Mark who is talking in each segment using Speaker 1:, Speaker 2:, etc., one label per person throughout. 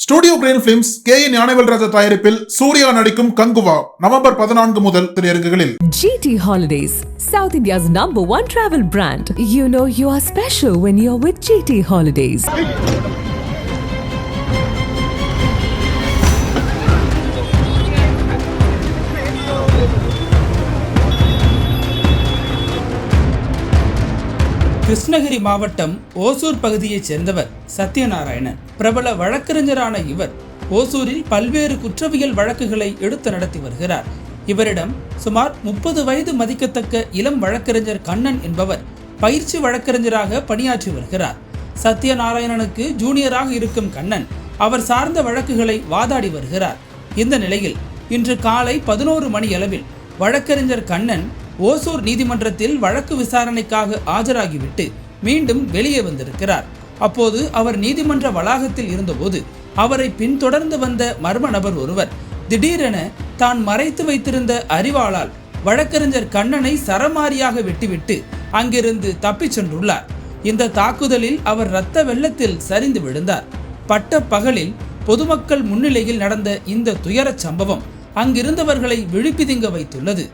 Speaker 1: Studio green films KA. Gnanavelraja தயாரிப்பில் சூர்யா நடிக்கும் Kanguva November 14 முதல் திரையரங்குகளில்.
Speaker 2: GT Holidays, South India's #1 travel brand. You know you are special when you're with GT Holidays.
Speaker 3: Krishnagiri மாவட்டம் ஓசூர் பகுதியைச் சேர்ந்தவர் சத்யநாராயணன். பிரபல வழக்கறிஞரான இவர் ஓசூரில் பல்வேறு குற்றவியல் வழக்குகளை எடுத்து நடத்தி வருகிறார். இவரிடம் சுமார் 30 வயது மதிக்கத்தக்க இளம் வழக்கறிஞர் கண்ணன் என்பவர் பயிற்சி வழக்கறிஞராக பணியாற்றி வருகிறார். சத்யநாராயணனுக்கு ஜூனியராக இருக்கும் கண்ணன் அவர் சார்ந்த வழக்குகளை வாதாடி வருகிறார். இந்த நிலையில் இன்று காலை 11 மணி அளவில் வழக்கறிஞர் கண்ணன் ஓசூர் நீதிமன்றத்தில் வழக்கு விசாரணைக்காக ஆஜராகிவிட்டு மீண்டும் வெளியே வந்திருக்கிறார். அப்போது அவர் நீதிமன்ற வளாகத்தில் இருந்தபோது அவரை பின்தொடர்ந்து வந்த மர்ம நபர் ஒருவர் திடீரென தான் மறைத்து வைத்திருந்த அரிவாளால் வழக்கறிஞர் கண்ணனை சரமாரியாக வெட்டிவிட்டு அங்கிருந்து தப்பிச் சென்றுள்ளார். இந்த தாக்குதலில் அவர் இரத்த வெள்ளத்தில் சரிந்து விழுந்தார். பட்ட பகலில் பொதுமக்கள் முன்னிலையில் நடந்த இந்த துயரச் சம்பவம் அங்கிருந்தவர்களை விழிப்பிதுங்க வைத்துள்ளது.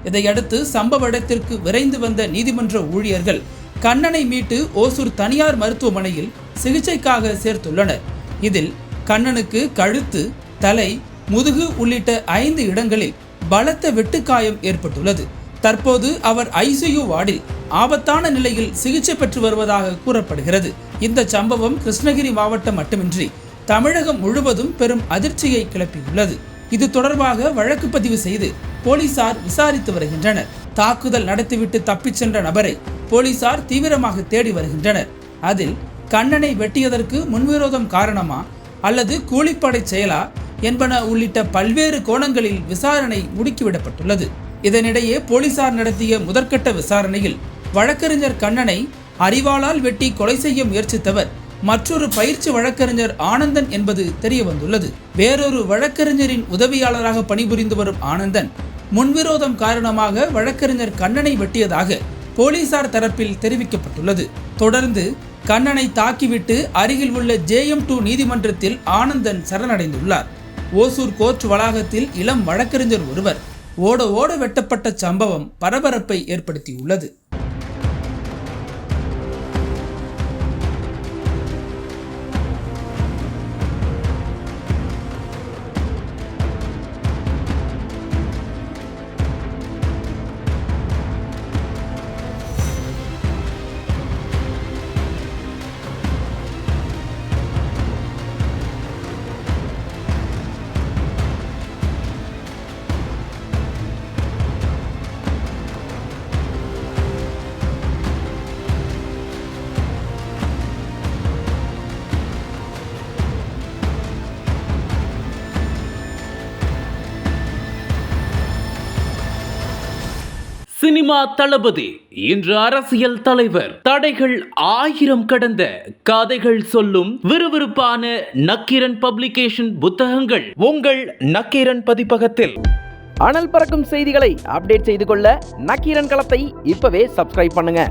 Speaker 3: இதையடுத்து சம்பவ இடத்திற்கு விரைந்து வந்த நீதிமன்ற ஊழியர்கள் கண்ணனை மீட்டு ஓசூர் தனியார் மருத்துவமனையில் சிகிச்சைக்காக சேர்த்துள்ளனர். இதில் கண்ணனுக்கு கழுத்து, தலை, முதுகு உள்ளிட்ட 5 இடங்களில் பலத்த வெட்டுக்காயம் ஏற்பட்டுள்ளது. தற்போது அவர் ICU வார்டில் ஆபத்தான நிலையில் சிகிச்சை பெற்று வருவதாக கூறப்படுகிறது. இந்த சம்பவம் கிருஷ்ணகிரி மாவட்டம் மட்டுமின்றி தமிழகம் முழுவதும் பெரும் அதிர்ச்சியை கிளப்பியுள்ளது. இது தொடர்பாக வழக்கு பதிவு செய்து போலீசார் விசாரித்து வருகின்றனர். தாக்குதல் நடத்திவிட்டு தப்பிச் சென்ற நபரை போலீசார் தீவிரமாக தேடி வருகின்றனர். அதில் கண்ணனை வெட்டியதற்கு முன்விரோதம் காரணமா அல்லது கூலிப்படை செயலா என்பன உள்ளிட்ட பல்வேறு கோணங்களில் விசாரணை முடுக்கிவிடப்பட்டுள்ளது. இதனிடையே போலீசார் நடத்திய முதற்கட்ட விசாரணையில் வழக்கறிஞர் கண்ணனை அரிவாளால் வெட்டி கொலை செய்ய முயற்சித்தவர் மற்றொரு பயிற்சி வழக்கறிஞர் ஆனந்தன் என்பது தெரிய வந்துள்ளது. வேறொரு வழக்கறிஞரின் உதவியாளராக பணிபுரிந்து வரும் ஆனந்தன் முன்விரோதம் காரணமாக வழக்கறிஞர் கண்ணனை வெட்டியதாக போலீசார் தரப்பில் தெரிவிக்கப்பட்டுள்ளது. தொடர்ந்து கண்ணனை தாக்கிவிட்டு அருகில் உள்ள JM2 நீதிமன்றத்தில் ஆனந்தன் சரணடைந்துள்ளார். ஓசூர் கோர்ட் வளாகத்தில் இளம் வழக்கறிஞர் ஒருவர் ஓட ஓட வெட்டப்பட்ட சம்பவம் பரபரப்பை ஏற்படுத்தியுள்ளது.
Speaker 4: சினிமா தளபதி இன்று அரசியல் தலைவர். தடைகள் 1000 கடந்த கதைகள் சொல்லும் விறுவிறுப்பான நக்கீரன் பப்ளிகேஷன் புத்தகங்கள் உங்கள் நக்கீரன் பதிப்பகத்தில்.
Speaker 5: அனல் பறக்கும் செய்திகளை அப்டேட் செய்து கொள்ள நக்கீரன் களத்தை இப்பவே சப்ஸ்கிரைப் பண்ணுங்க.